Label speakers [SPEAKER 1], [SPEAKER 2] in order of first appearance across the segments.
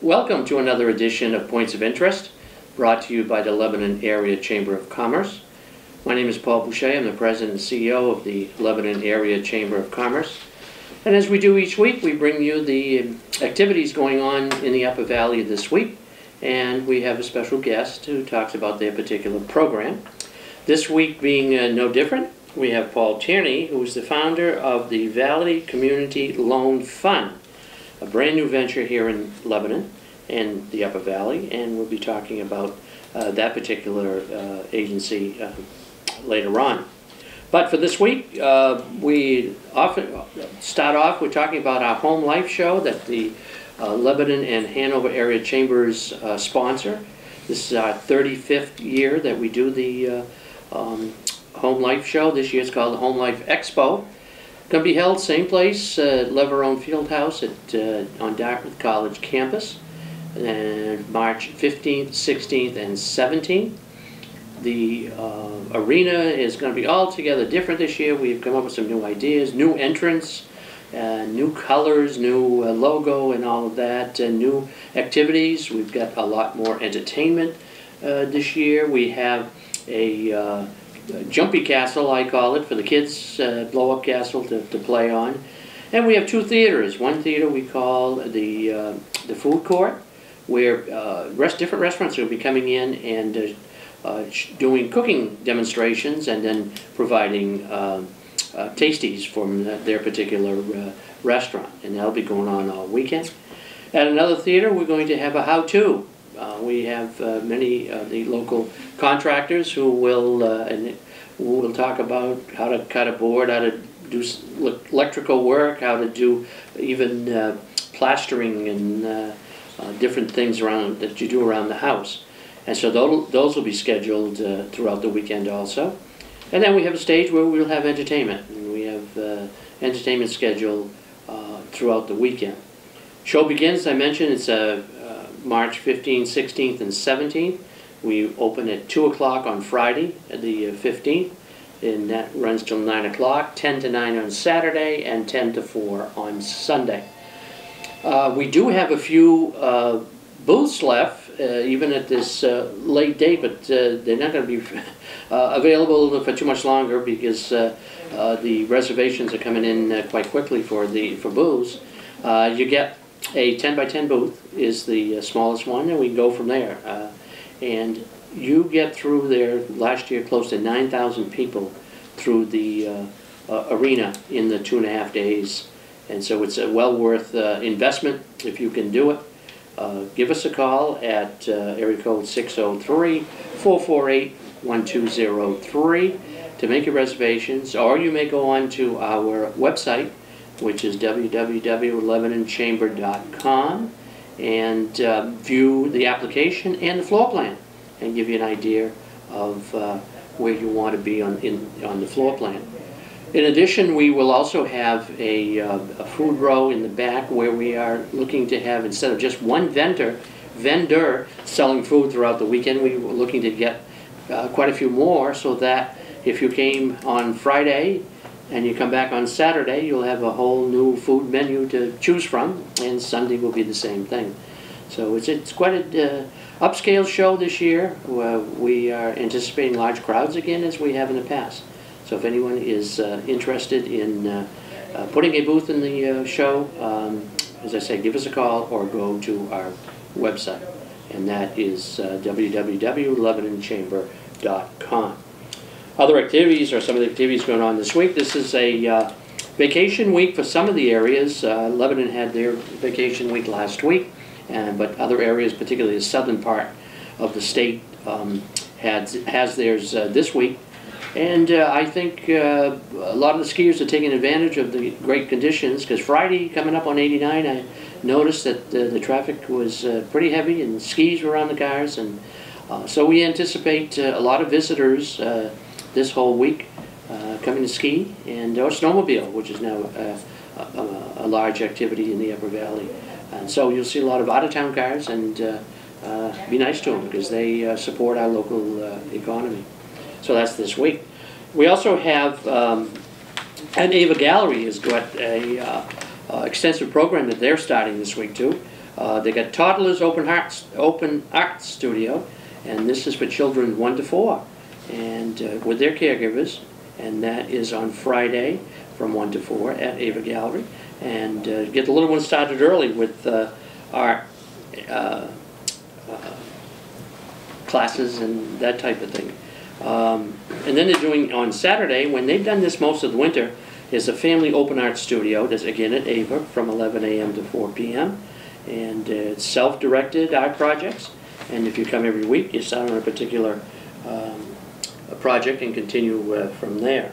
[SPEAKER 1] Welcome to another edition of Points of Interest, brought to you by the Lebanon Area Chamber of Commerce. My name is Paul Boucher. I'm the President and CEO of the Lebanon Area Chamber of Commerce. And as we do each week, we bring you the activities going on in the Upper Valley this week. And we have a special guest who talks about their particular program. This week being no different, we have Paul Tierney, who is the founder of the Valley Community Loan Fund, a brand new venture here in Lebanon and the Upper Valley, and we'll be talking about that particular agency later on. But for this week, we often start off with talking about our Home Life show that the Lebanon and Hanover Area Chambers sponsor. This is our 35th year that we do the Home Life show. This year it's called the Home Life Expo. Going to be held same place, Leverone Fieldhouse on Dartmouth College campus, and March 15th, 16th, and 17th. The arena is going to be altogether different this year. We've come up with some new ideas, new entrants, new colors, new logo and all of that, and new activities. We've got a lot more entertainment this year. We have a jumpy castle, I call it, for the kids, blow-up castle to play on. And we have two theaters. One theater we call the food court, where different restaurants will be coming in and doing cooking demonstrations and then providing tasties from their particular restaurant. And that'll be going on all weekend. At another theater, we're going to have a how-to. We have many of the local contractors who will talk about how to cut a board, how to do electrical work, how to do even plastering and different things around that you do around the house. And so those will be scheduled throughout the weekend also. And then we have a stage where we'll have entertainment. And we have entertainment scheduled throughout the weekend. Show begins, I mentioned, it's March 15th, 16th, and 17th. We open at 2 o'clock on Friday, the 15th, and that runs till 9 o'clock, 10 to 9 on Saturday, and 10 to 4 on Sunday. We do have a few booths left, even at this late date, but they're not going to be available for too much longer because the reservations are coming in quite quickly for booths. You get a 10 by 10 booth is the smallest one, and we can go from there. And you get through there, last year close to 9,000 people through the arena in the 2.5 days. And so it's a well worth investment if you can do it. Give us a call at area code 603-448-1203 to make your reservations, or you may go on to our website, which is www.lebanonchamber.com, and view the application and the floor plan and give you an idea of where you want to be on the floor plan. In addition, we will also have a food row in the back where we are looking to have, instead of just one vendor selling food throughout the weekend, we were looking to get quite a few more, so that if you came on Friday and you come back on Saturday, you'll have a whole new food menu to choose from, and Sunday will be the same thing. So it's quite an upscale show this year. We are anticipating large crowds again, as we have in the past. So if anyone is interested in putting a booth in the show, as I say, give us a call or go to our website, and that is www.lebanonchamber.com. Other activities are some of the activities going on this week. This is a vacation week for some of the areas. Lebanon had their vacation week last week, but other areas, particularly the southern part of the state, has theirs this week. And I think a lot of the skiers are taking advantage of the great conditions, because Friday, coming up on 89, I noticed that the traffic was pretty heavy and skis were on the cars. And so we anticipate a lot of visitors this whole week coming to ski or snowmobile, which is now a large activity in the Upper Valley. And so you'll see a lot of out-of-town cars, and be nice to them because they support our local economy. So that's this week. We also have, and Ava Gallery has got a extensive program that they're starting this week too. They got Toddlers Open Art Studio, and this is for children 1 to 4, and with their caregivers, and that is on Friday from 1 to 4 at Ava Gallery. And get the little ones started early with art classes and that type of thing. And then they're doing on Saturday, when they've done this most of the winter, is a family open art studio. That's again at Ava from 11 a.m. to 4 p.m. And it's self-directed art projects. And if you come every week, you start on a particular project and continue from there.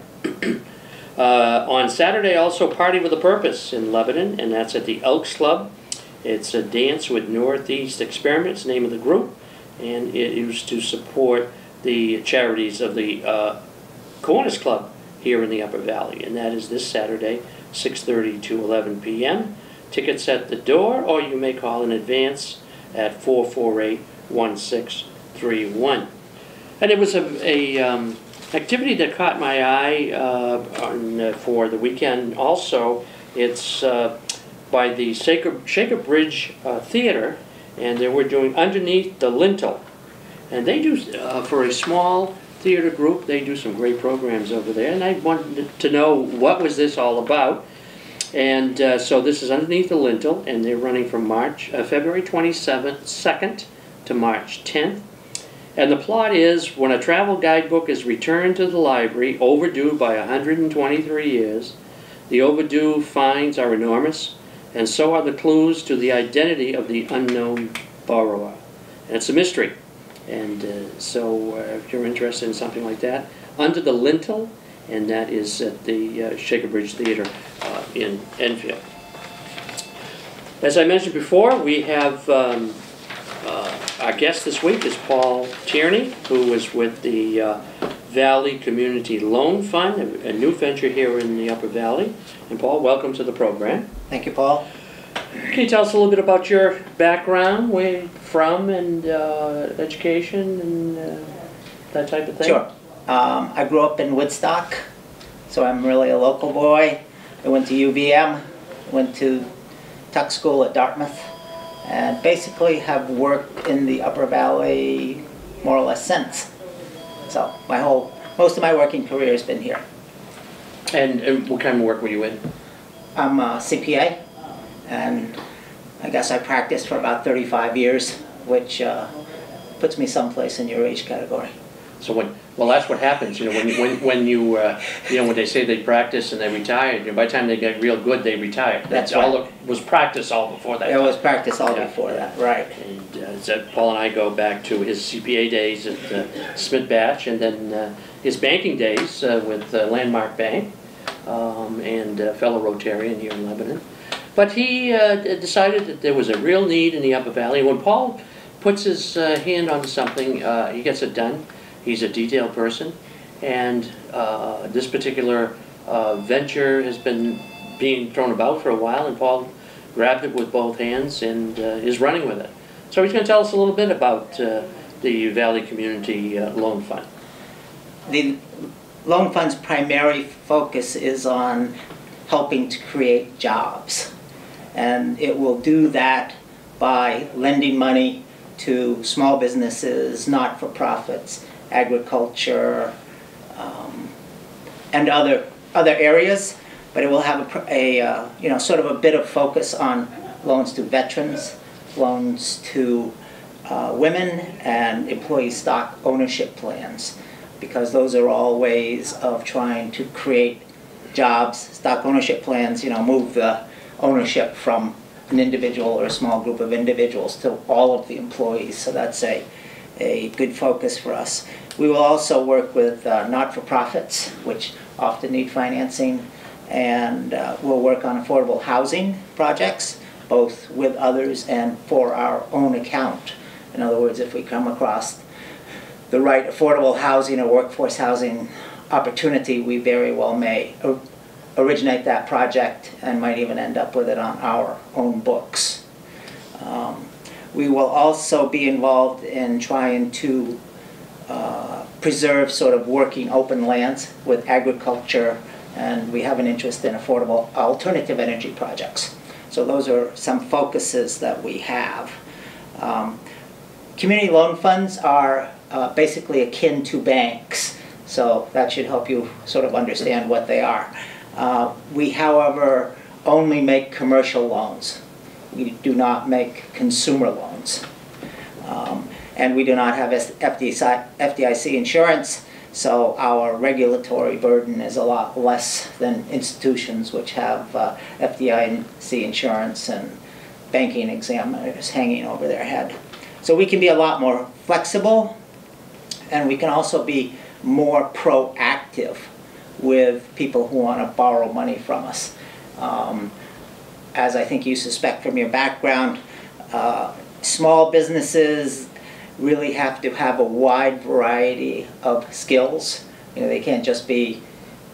[SPEAKER 1] On Saturday, also Party with a Purpose in Lebanon, and that's at the Elks Club. It's a dance with Northeast Experiments, name of the group, and it is to support the charities of the Kiwanis Club here in the Upper Valley, and that is this Saturday, 6:30 to 11 p.m. Tickets at the door, or you may call in advance at 448-1631. And it was a activity that caught my eye for the weekend also. It's by the Shaker Bridge Theater, and they were doing Underneath the Lintel. And they do, for a small theater group, they do some great programs over there. And I wanted to know what was this all about. And so this is Underneath the Lintel, and they're running from February 2nd to March 10th. And the plot is, when a travel guidebook is returned to the library, overdue by 123 years, the overdue fines are enormous, and so are the clues to the identity of the unknown borrower. And it's a mystery. And so if you're interested in something like that, Under the Lintel, and that is at the Shaker Bridge Theater in Enfield. As I mentioned before, we have our guest this week is Paul Tierney, who is with the Valley Community Loan Fund, a new venture here in the Upper Valley. And Paul, welcome to the program.
[SPEAKER 2] Thank you, Paul.
[SPEAKER 1] Can you tell us a little bit about your background, where you're from, and education, and that type of thing?
[SPEAKER 2] Sure. I grew up in Woodstock, so I'm really a local boy. I went to UVM, went to Tuck School at Dartmouth, and basically have worked in the Upper Valley more or less since. So most of my working career has been here.
[SPEAKER 1] And what kind of work were you in?
[SPEAKER 2] I'm a CPA, and I guess I practiced for about 35 years, which puts me someplace in your age category.
[SPEAKER 1] So well, that's what happens, when they say they practice and they retire, by the time they get real good, they retire.
[SPEAKER 2] That's right.
[SPEAKER 1] All was practice all before that.
[SPEAKER 2] It was practice all before that, right.
[SPEAKER 1] And Paul and I go back to his CPA days at Smith Batch, and then his banking days with Landmark Bank and fellow Rotarian here in Lebanon. But he decided that there was a real need in the Upper Valley. When Paul puts his hand onto something, he gets it done. He's a detailed person, and this particular venture has been being thrown about for a while, and Paul grabbed it with both hands and is running with it. So he's going to tell us a little bit about the Valley Community Loan Fund.
[SPEAKER 2] The Loan Fund's primary focus is on helping to create jobs, and it will do that by lending money to small businesses, not-for-profits, agriculture, and other areas, but it will have sort of a bit of focus on loans to veterans, loans to women, and employee stock ownership plans, because those are all ways of trying to create jobs. Stock ownership plans, move the ownership from an individual or a small group of individuals to all of the employees. So that's a good focus for us. We will also work with not-for-profits, which often need financing, and we'll work on affordable housing projects, both with others and for our own account. In other words, if we come across the right affordable housing or workforce housing opportunity, we very well may originate that project and might even end up with it on our own books. We will also be involved in trying to preserve sort of working open lands with agriculture, and we have an interest in affordable alternative energy projects. So those are some focuses that we have. Community loan funds are basically akin to banks, so that should help you sort of understand what they are. We, however, only make commercial loans. We do not make consumer loans. And we do not have FDIC insurance, so our regulatory burden is a lot less than institutions which have FDIC insurance and banking examiners hanging over their head. So we can be a lot more flexible, and we can also be more proactive with people who want to borrow money from us. As I think you suspect from your background, small businesses really have to have a wide variety of skills. You know, they can't just be,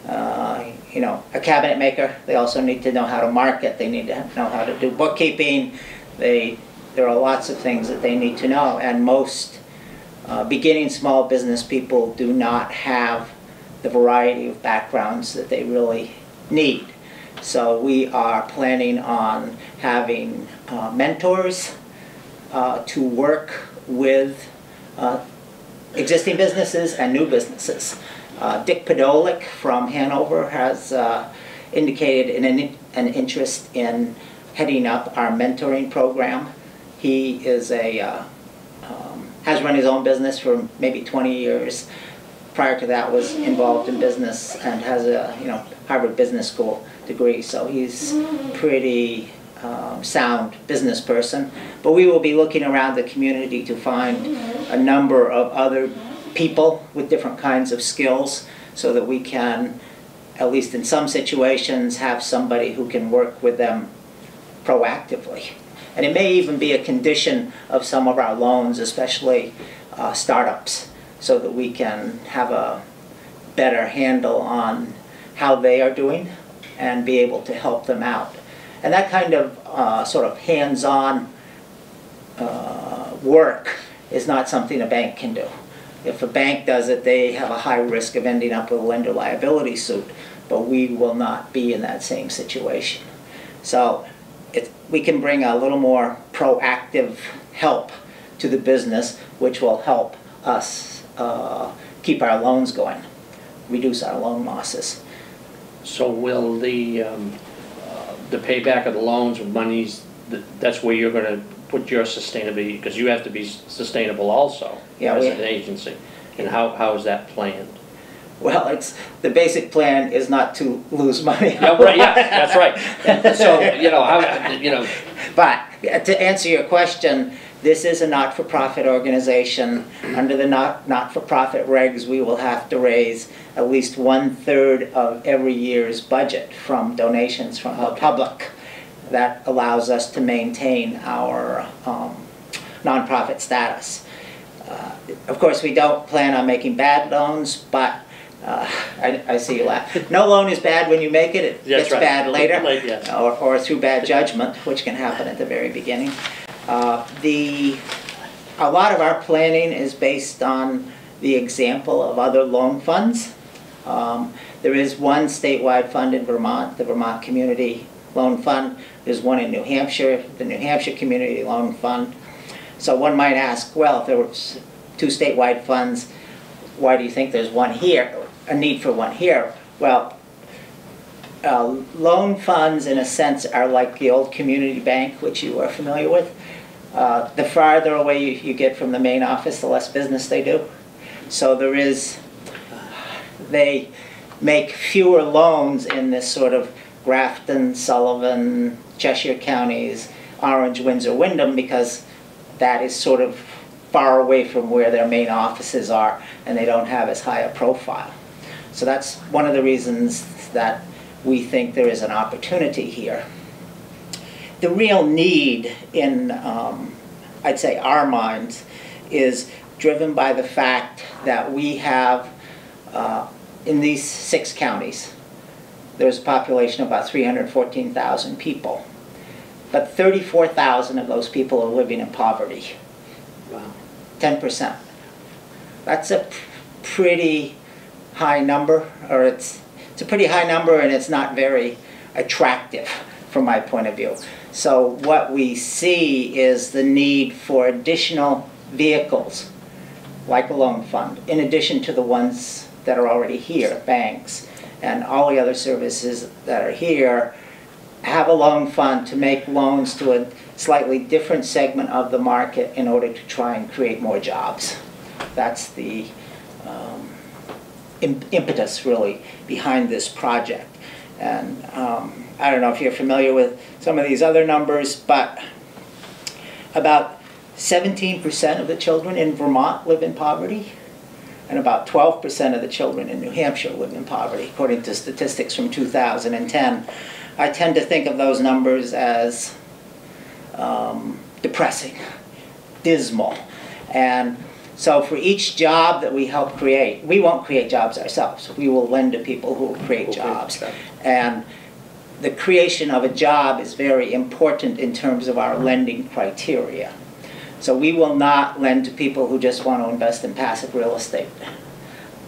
[SPEAKER 2] you know, a cabinet maker. They also need to know how to market. They need to know how to do bookkeeping. There are lots of things that they need to know, and most beginning small business people do not have the variety of backgrounds that they really need. So we are planning on having mentors to work with existing businesses and new businesses. Dick Podolik from Hanover has indicated an interest in heading up our mentoring program. He is has run his own business for maybe 20 years. Prior to that was involved in business and has a Harvard Business School degree, so he's pretty sound business person. But we will be looking around the community to find a number of other people with different kinds of skills so that we can, at least in some situations, have somebody who can work with them proactively. And it may even be a condition of some of our loans, especially startups, so that we can have a better handle on how they are doing and be able to help them out. And that kind of sort of hands-on work is not something a bank can do. If a bank does it, they have a high risk of ending up with a lender liability suit, but we will not be in that same situation. So we can bring a little more proactive help to the business, which will help us keep our loans going, reduce our loan losses.
[SPEAKER 1] So will the payback of the loans of monies, that's where you're going to put your sustainability, because you have to be sustainable also, yeah, as an agency. And how is that planned?
[SPEAKER 2] Well, the basic plan is not to lose money.
[SPEAKER 1] Yeah, right, yeah, that's right. So,
[SPEAKER 2] But to answer your question, this is a not-for-profit organization. Under the not-for-profit regs, we will have to raise at least 1/3 of every year's budget from donations from the public. That allows us to maintain our nonprofit status. Of course, we don't plan on making bad loans, but I see you laugh. No loan is bad when you make it. It gets bad later,
[SPEAKER 1] yes.
[SPEAKER 2] or through bad judgment, which can happen at the very beginning. A lot of our planning is based on the example of other loan funds. There is one statewide fund in Vermont, the Vermont Community Loan Fund. There's one in New Hampshire, the New Hampshire Community Loan Fund. So one might ask, well, if there were 2 statewide funds, why do you think there's one here, a need for one here? Well, loan funds, in a sense, are like the old community bank, which you are familiar with. The farther away you get from the main office, the less business they do. So they make fewer loans in this sort of Grafton, Sullivan, Cheshire counties, Orange, Windsor, Wyndham, because that is sort of far away from where their main offices are, and they don't have as high a profile. So that's one of the reasons that we think there is an opportunity here. The real need in, I'd say, our minds is driven by the fact that we have, in these 6 counties, there's a population of about 314,000 people. But 34,000 of those people are living in poverty. Wow. 10%. That's a pretty high number, or it's a pretty high number, and it's not very attractive from my point of view. So what we see is the need for additional vehicles, like a loan fund, in addition to the ones that are already here, banks, and all the other services that are here, have a loan fund to make loans to a slightly different segment of the market in order to try and create more jobs. That's the impetus, really, behind this project. And I don't know if you're familiar with some of these other numbers, but about 17% of the children in Vermont live in poverty, and about 12% of the children in New Hampshire live in poverty, according to statistics from 2010. I tend to think of those numbers as depressing, dismal. And so for each job that we help create, we won't create jobs ourselves. We will lend to people who will create jobs. And the creation of a job is very important in terms of our lending criteria. So we will not lend to people who just want to invest in passive real estate,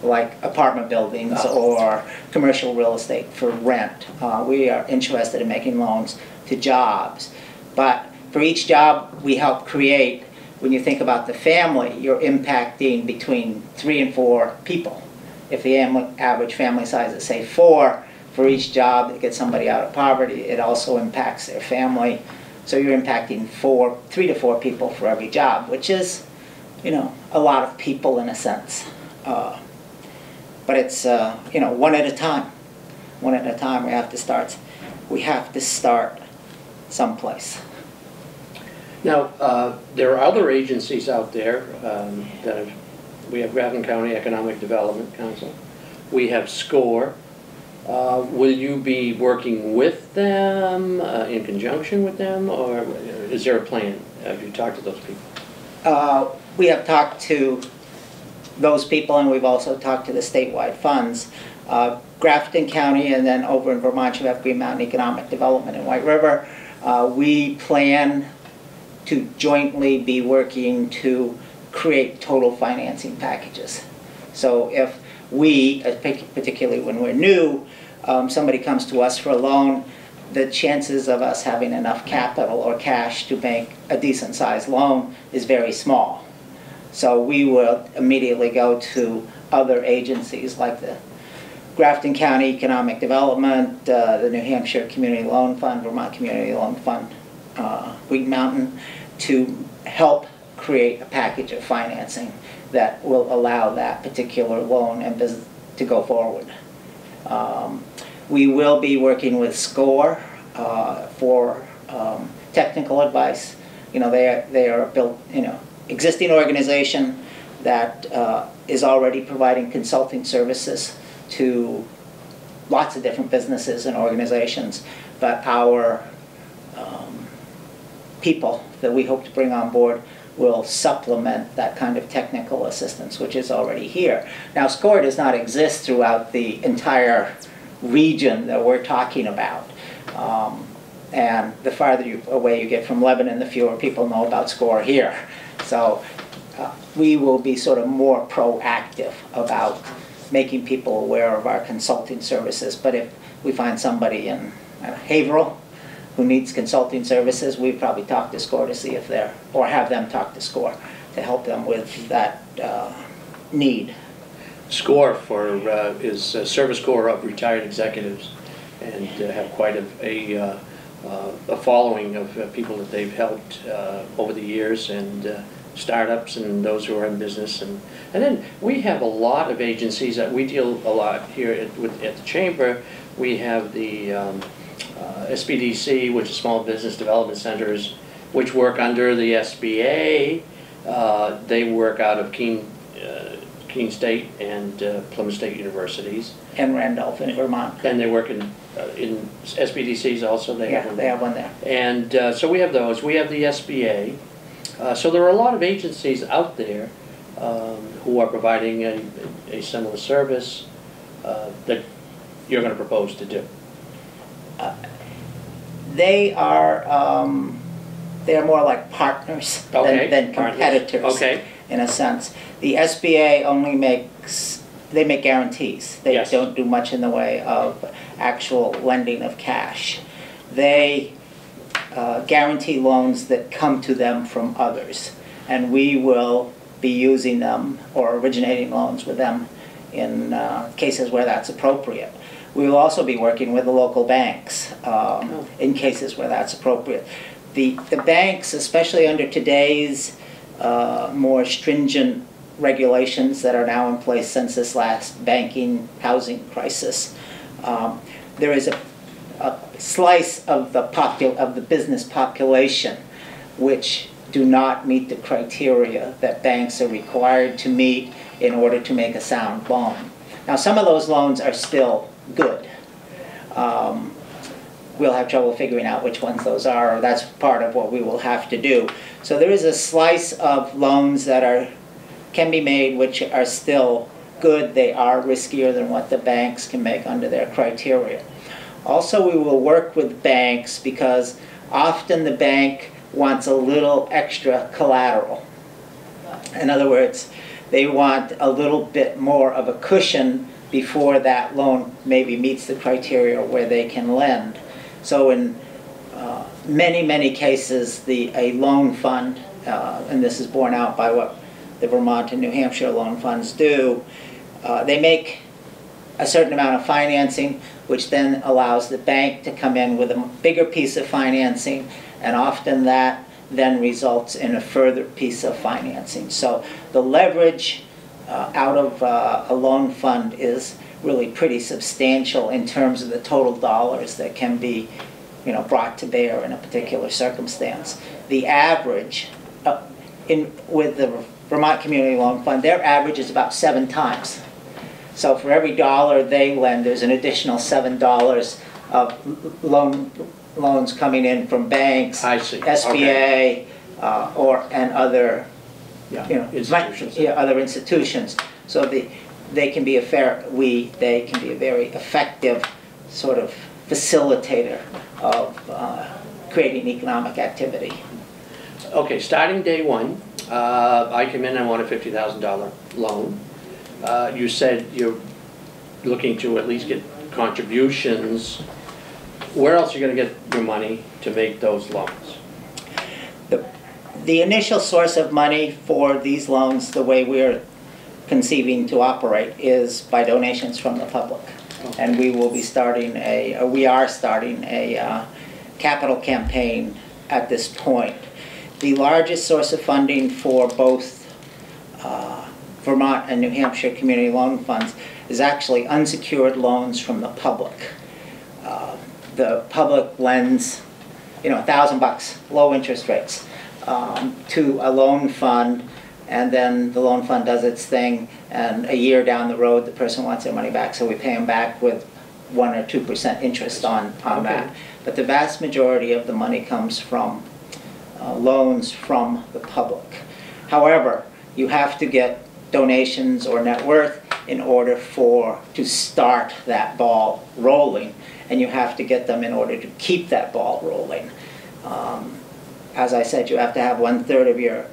[SPEAKER 2] like apartment buildings or commercial real estate for rent. We are interested in making loans to jobs. But for each job we help create, when you think about the family, you're impacting between 3 and 4 people. If the average family size is, say, 4, for each job that gets somebody out of poverty, it also impacts their family. So you're impacting 3 to 4 people for every job, which is, you know, a lot of people in a sense. But it's, you know, one at a time. One at a time. We have to start someplace.
[SPEAKER 1] Now, there are other agencies out there we have Grafton County Economic Development Council. We have SCORE. Will you be working with them, in conjunction with them, or is there a plan? Have you talked to those people?
[SPEAKER 2] We have talked to those people, and we've also talked to the statewide funds. Grafton County, and then over in Vermont you have Green Mountain Economic Development in White River. We plan to jointly be working to create total financing packages. So if we, particularly when we're new, somebody comes to us for a loan, the chances of us having enough capital or cash to make a decent sized loan is very small. So we will immediately go to other agencies like the Grafton County Economic Development, the New Hampshire Community Loan Fund, Vermont Community Loan Fund, Green Mountain, to help create a package of financing that will allow that particular loan and business to go forward. We will be working with SCORE for technical advice. You know, they are built, you know, existing organization that is already providing consulting services to lots of different businesses and organizations. But our people that we hope to bring on board will supplement that kind of technical assistance, which is already here. Now, SCORE does not exist throughout the entire region that we're talking about. And the farther away you get from Lebanon, the fewer people know about SCORE here. So we will be sort of more proactive about making people aware of our consulting services. But if we find somebody in Haverhill who needs consulting services, we probably talk to SCORE to see if they're, or have them talk to SCORE to help them with that need.
[SPEAKER 1] SCORE is Service Corps of Retired Executives, and have quite a following of people that they've helped over the years, and startups and those who are in business. And then we have a lot of agencies that we deal a lot here at the Chamber. We have the SBDC, which is Small Business Development Centers, which work under the SBA. They work out of Keene State and Plymouth State Universities.
[SPEAKER 2] And Randolph in Vermont.
[SPEAKER 1] And they work in SBDCs also. They
[SPEAKER 2] have one there.
[SPEAKER 1] And so we have those. We have the SBA. So there are a lot of agencies out there who are providing a similar service that you're going to propose to do.
[SPEAKER 2] They are more like partners than competitors, in a sense. The SBA only make guarantees. They don't do much in the way of actual lending of cash. They guarantee loans that come to them from others. And we will be using them or originating loans with them in cases where that's appropriate. We will also be working with the local banks in cases where that's appropriate. The banks, especially under today's more stringent regulations that are now in place since this last banking housing crisis, there is a slice of the business population which do not meet the criteria that banks are required to meet in order to make a sound loan. Now, some of those loans are still good. We'll have trouble figuring out which ones those are, or that's part of what we will have to do. So there is a slice of loans that can be made which are still good. They are riskier than what the banks can make under their criteria. Also, we will work with banks because often the bank wants a little extra collateral. In other words, they want a little bit more of a cushion before that loan maybe meets the criteria where they can lend. So in many, many cases, a loan fund, and this is borne out by what the Vermont and New Hampshire loan funds do, they make a certain amount of financing, which then allows the bank to come in with a bigger piece of financing, and often that then results in a further piece of financing. So the leverage out of a loan fund is really pretty substantial in terms of the total dollars that can be, brought to bear in a particular circumstance. The average with the Vermont Community Loan Fund, their average is about 7 times. So for every dollar they lend, there's an additional $7 of loans coming in from banks, SBA, okay. And other institutions. Other institutions. So they can be a very effective sort of facilitator of creating economic activity.
[SPEAKER 1] Okay, starting day one, I come in, I want a $50,000 loan. You said you're looking to at least get contributions. Where else are you going to get your money to make those loans?
[SPEAKER 2] The initial source of money for these loans, the way we're conceiving to operate, is by donations from the public. Okay. And we will be starting we are starting a capital campaign at this point. The largest source of funding for both Vermont and New Hampshire community loan funds is actually unsecured loans from the public. The public lends, $1,000, low interest rates, to a loan fund, and then the loan fund does its thing, and a year down the road the person wants their money back, so we pay them back with 1 or 2% interest on that. But the vast majority of the money comes from loans from the public. However, you have to get donations or net worth in order to start that ball rolling, and you have to get them in order to keep that ball rolling. As I said, you have to have 1/3 of your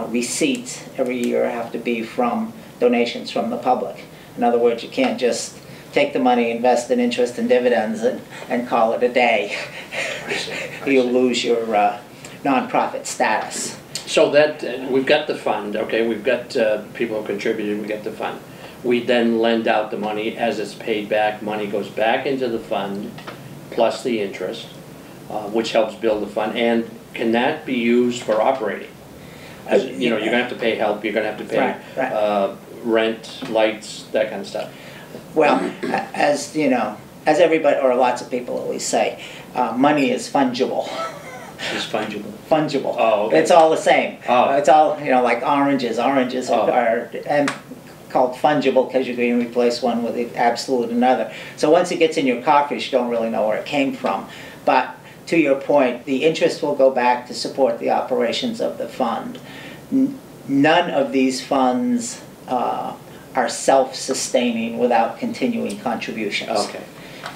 [SPEAKER 2] receipts every year have to be from donations from the public. In other words, you can't just take the money, invest in interest and dividends, and call it a day. You'll lose your nonprofit status.
[SPEAKER 1] So that we've got the fund, okay, we've got people who contributed, we get the fund. We then lend out the money. As it's paid back, money goes back into the fund plus the interest, which helps build the fund. And can that be used for operating? As, you're going to have to pay help, you're going to have to pay right. Rent, lights, that kind of stuff.
[SPEAKER 2] Well, as everybody, or lots of people always say, money is fungible.
[SPEAKER 1] It's fungible.
[SPEAKER 2] Fungible.
[SPEAKER 1] Oh, okay.
[SPEAKER 2] It's all the same.
[SPEAKER 1] Oh.
[SPEAKER 2] It's all, like oranges. Oranges are called fungible because you can replace one with the absolute another. So once it gets in your coffers, you don't really know where it came from. But to your point, the interest will go back to support the operations of the fund. None of these funds are self-sustaining without continuing contributions.
[SPEAKER 1] Okay.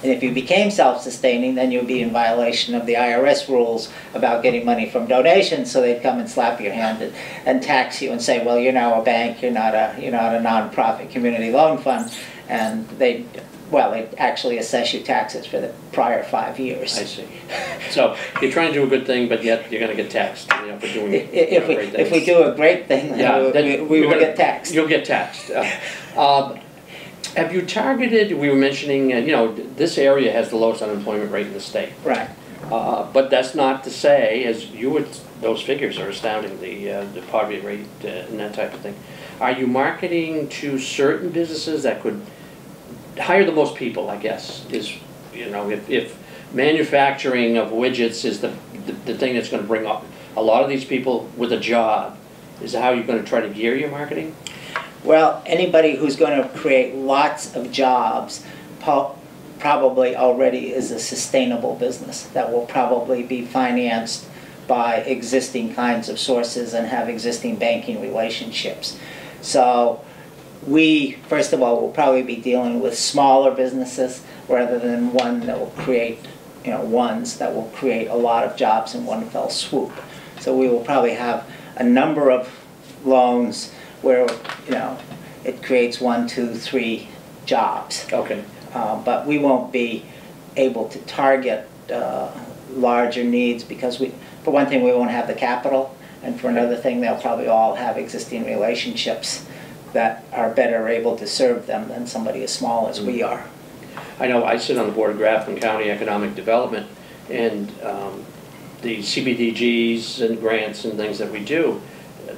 [SPEAKER 2] And if you became self-sustaining, then you'd be in violation of the IRS rules about getting money from donations, so they'd come and slap your hand and tax you and say, well, you're now a bank, you're not a nonprofit community loan fund, and they'd well, they actually assess you taxes for the prior 5 years.
[SPEAKER 1] I see. So you're trying to do a good thing, but yet you're going to get taxed, you know, for doing great things.
[SPEAKER 2] If we do a great thing, then we will get taxed.
[SPEAKER 1] You'll get taxed. Have you targeted, we were mentioning, you know, this area has the lowest unemployment rate in the state.
[SPEAKER 2] Right.
[SPEAKER 1] But that's not to say, as you would, those figures are astounding, the poverty rate and that type of thing. Are you marketing to certain businesses that could hire the most people, I guess, is, you know, if manufacturing of widgets is the thing that's going to bring up a lot of these people with a job, is how you're going to try to gear your marketing?
[SPEAKER 2] Well, anybody who's going to create lots of jobs probably already is a sustainable business that will probably be financed by existing kinds of sources and have existing banking relationships. So we, first of all, will probably be dealing with smaller businesses rather than one that will create, you know, ones that will create a lot of jobs in one fell swoop. So we will probably have a number of loans where, you know, it creates 1, 2, 3 jobs.
[SPEAKER 1] Okay.
[SPEAKER 2] But we won't be able to target larger needs because for one thing, we won't have the capital, and for another thing, they'll probably all have existing relationships that are better able to serve them than somebody as small as we are.
[SPEAKER 1] I know I sit on the board of Grafton County Economic Development, and the CBDGs and grants and things that we do,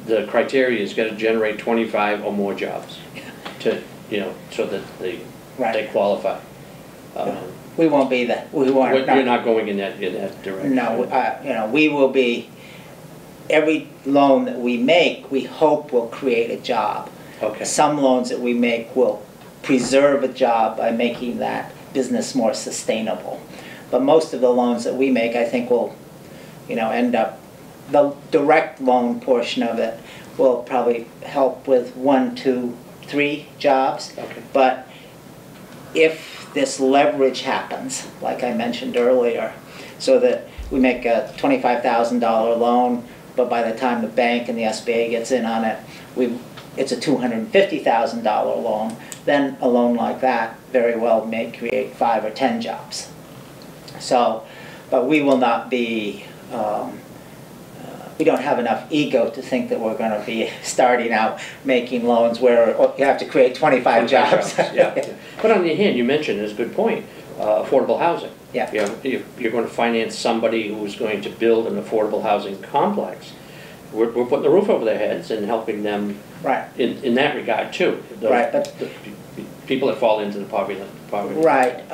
[SPEAKER 1] the criteria is got to generate 25 or more jobs to, you know, so that they qualify.
[SPEAKER 2] We won't be that. We won't.
[SPEAKER 1] You're not going in that direction.
[SPEAKER 2] No, you know, we will be. Every loan that we make, we hope will create a job.
[SPEAKER 1] Okay.
[SPEAKER 2] Some loans that we make will preserve a job by making that business more sustainable. But most of the loans that we make, I think, will, you know, end up, the direct loan portion of it will probably help with 1, 2, 3 jobs.
[SPEAKER 1] Okay.
[SPEAKER 2] But if this leverage happens, like I mentioned earlier, so that we make a $25,000 loan, but by the time the bank and the SBA gets in on it, it's a $250,000 loan, then a loan like that very well may create 5 or 10 jobs. So, but we will not be, we don't have enough ego to think that we're going to be starting out making loans where you have to create 25 jobs.
[SPEAKER 1] Yeah. But on the other hand, you mentioned, it's a good point, affordable housing.
[SPEAKER 2] Yeah.
[SPEAKER 1] You know, if you're going to finance somebody who's going to build an affordable housing complex, we're putting the roof over their heads and helping them in that regard too. The people that fall into the poverty.
[SPEAKER 2] Right.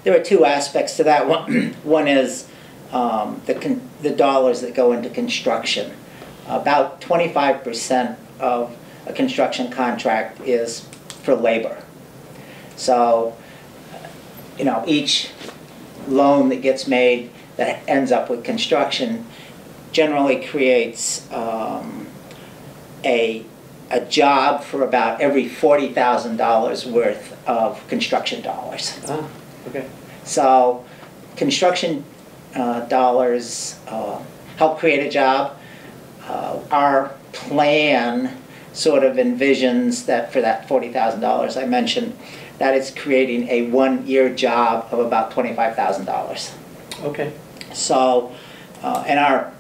[SPEAKER 2] There are 2 aspects to that. One is the dollars that go into construction. About 25% of a construction contract is for labor. So, you know, each loan that gets made that ends up with construction generally creates a job for about every $40,000 worth of construction dollars.
[SPEAKER 1] Ah, okay.
[SPEAKER 2] So construction dollars help create a job. Our plan sort of envisions that for that $40,000 I mentioned, that it's creating a 1-year job of about $25,000.
[SPEAKER 1] Okay.
[SPEAKER 2] So, and our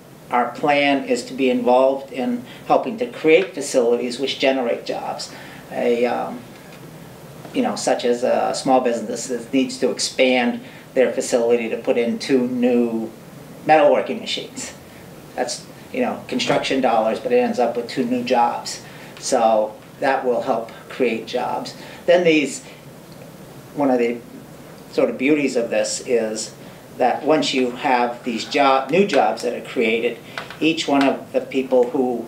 [SPEAKER 2] plan is to be involved in helping to create facilities which generate jobs. You know, such as a small business that needs to expand their facility to put in 2 new metalworking machines. That's, you know, construction dollars, but it ends up with 2 new jobs. So that will help create jobs. Then one of the sort of beauties of this is that once you have these new jobs that are created, each one of the people who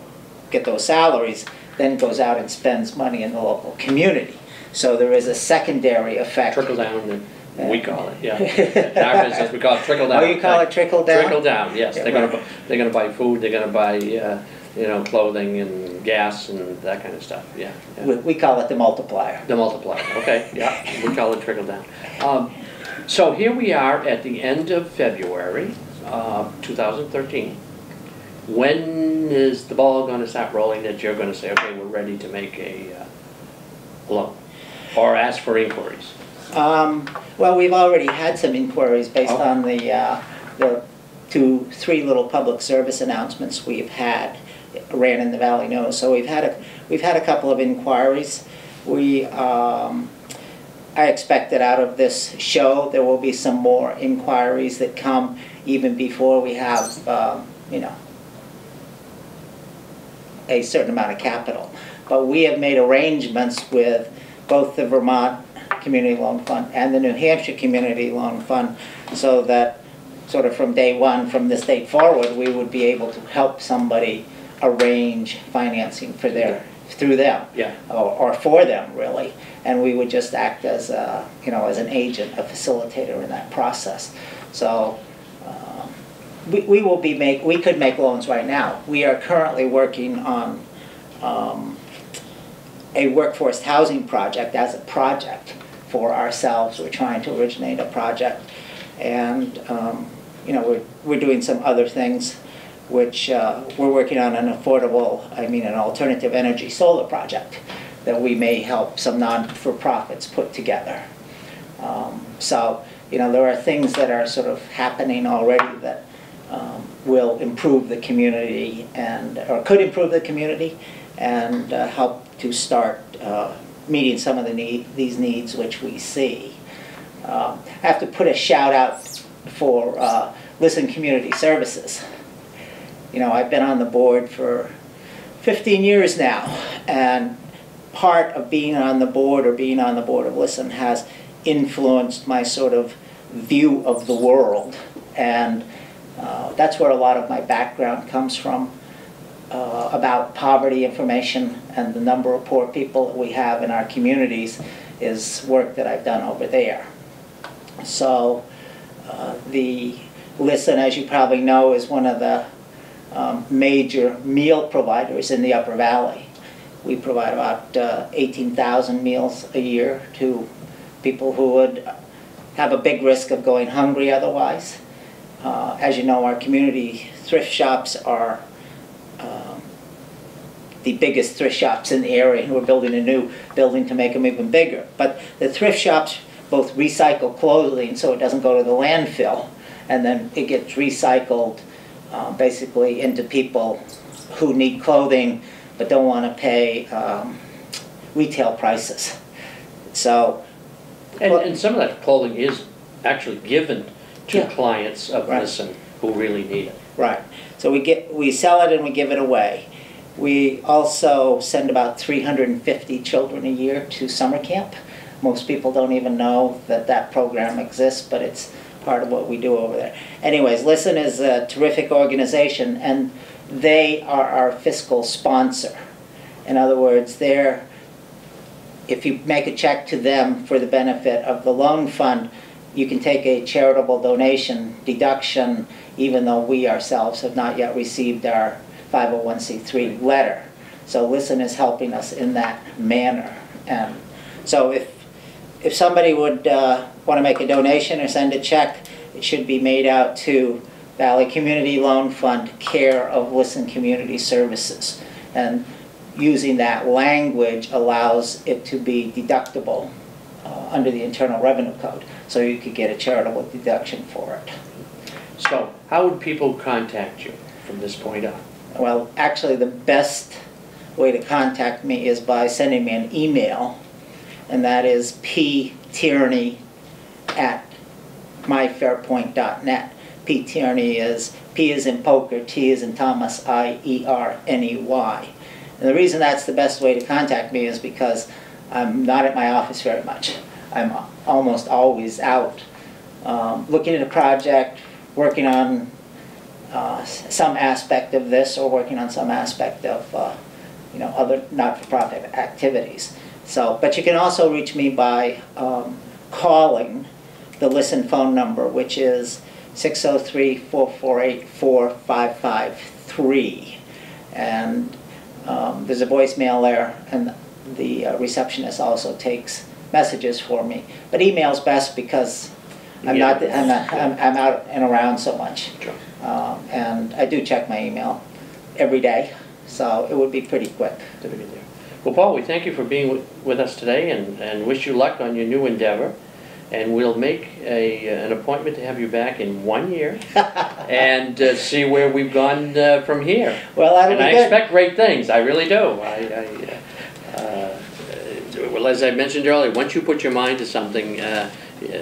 [SPEAKER 2] get those salaries then goes out and spends money in the local community. So there is a secondary effect.
[SPEAKER 1] Trickle down, we call it, yeah. In our business, we call it trickle down.
[SPEAKER 2] Oh, you call it trickle down?
[SPEAKER 1] Trickle down, yes. They're gonna buy food, they're gonna buy, you know, clothing and gas and that kind of stuff, yeah.
[SPEAKER 2] We call it the multiplier.
[SPEAKER 1] The multiplier, okay, yeah. We call it trickle down. So here we are at the end of February 2013. When is the ball going to start rolling that you're going to say, okay, we're ready to make a loan or ask for inquiries?
[SPEAKER 2] Well, we've already had some inquiries based on the 3 little public service announcements we've had, ran in the Valley News. So we've had a couple of inquiries. I expect that out of this show there will be some more inquiries that come even before we have, you know, a certain amount of capital. But we have made arrangements with both the Vermont Community Loan Fund and the New Hampshire Community Loan Fund so that sort of from day one, from this date forward, we would be able to help somebody arrange financing for through them, or for them really, and we would just act as you know, as an agent, a facilitator in that process. So we could make loans right now. We are currently working on a workforce housing project as a project for ourselves. We're trying to originate a project, and you know, we're doing some other things, which we're working on an an alternative energy solar project that we may help some non-for-profits put together. So, you know, there are things that are sort of happening already that will improve the community or could improve the community and help to start meeting some of these needs which we see. I have to put a shout out for Listen Community Services. You know, I've been on the board for 15 years now, and part of being on the board of Listen has influenced my sort of view of the world, and that's where a lot of my background comes from, about poverty information and the number of poor people that we have in our communities is work that I've done over there. So the Listen, as you probably know, is one of the major meal providers in the Upper Valley. We provide about 18,000 meals a year to people who would have a big risk of going hungry otherwise. As you know, our community thrift shops are the biggest thrift shops in the area, and we're building a new building to make them even bigger. But the thrift shops both recycle clothing so it doesn't go to the landfill, and then it gets recycled basically into people who need clothing but don't want to pay retail prices. So,
[SPEAKER 1] and some of that clothing is actually given to clients of
[SPEAKER 2] Right.
[SPEAKER 1] Listen who really need it.
[SPEAKER 2] Right. So we sell it and we give it away. We also send about 350 children a year to summer camp. Most people don't even know that that program exists, but it's part of what we do over there. Anyways, Listen is a terrific organization, and they are our fiscal sponsor. In other words, if you make a check to them for the benefit of the loan fund, you can take a charitable donation deduction, even though we ourselves have not yet received our 501c3 letter. So Listen is helping us in that manner. And so if somebody would want to make a donation or send a check, it should be made out to Valley Community Loan Fund, care of Listen Community Services. And using that language allows it to be deductible under the Internal Revenue Code. So you could get a charitable deduction for it.
[SPEAKER 1] So how would people contact you from this point on?
[SPEAKER 2] Well, actually the best way to contact me is by sending me an email, and that is ptierney@myfairpoint.net. P. Tierney is P is in poker, T is in Thomas, I-E-R-N-E-Y. And the reason that's the best way to contact me is because I'm not at my office very much. I'm almost always out looking at a project, working on some aspect of this, or working on some aspect of you know, other not-for-profit activities. So, but you can also reach me by calling the Listen phone number, which is 603-448-4553. And there's a voicemail there, and the receptionist also takes messages for me. But email's best because I'm out and around so much.
[SPEAKER 1] Sure.
[SPEAKER 2] And I do check my email every day, so it would be pretty quick.
[SPEAKER 1] Well, Paul, we thank you for being with us today, and wish you luck on your new endeavor. and we'll make an appointment to have you back in 1 year and see where we've gone from here.
[SPEAKER 2] Well, that'll
[SPEAKER 1] and
[SPEAKER 2] be
[SPEAKER 1] I
[SPEAKER 2] good.
[SPEAKER 1] expect great things. I really do. Well, as I mentioned earlier, once you put your mind to something,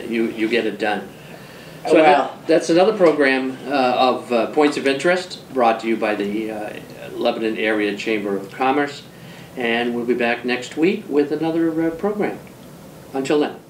[SPEAKER 1] you get it done. So
[SPEAKER 2] Well,
[SPEAKER 1] that's another program of Points of Interest brought to you by the Lebanon Area Chamber of Commerce. And we'll be back next week with another program. Until then.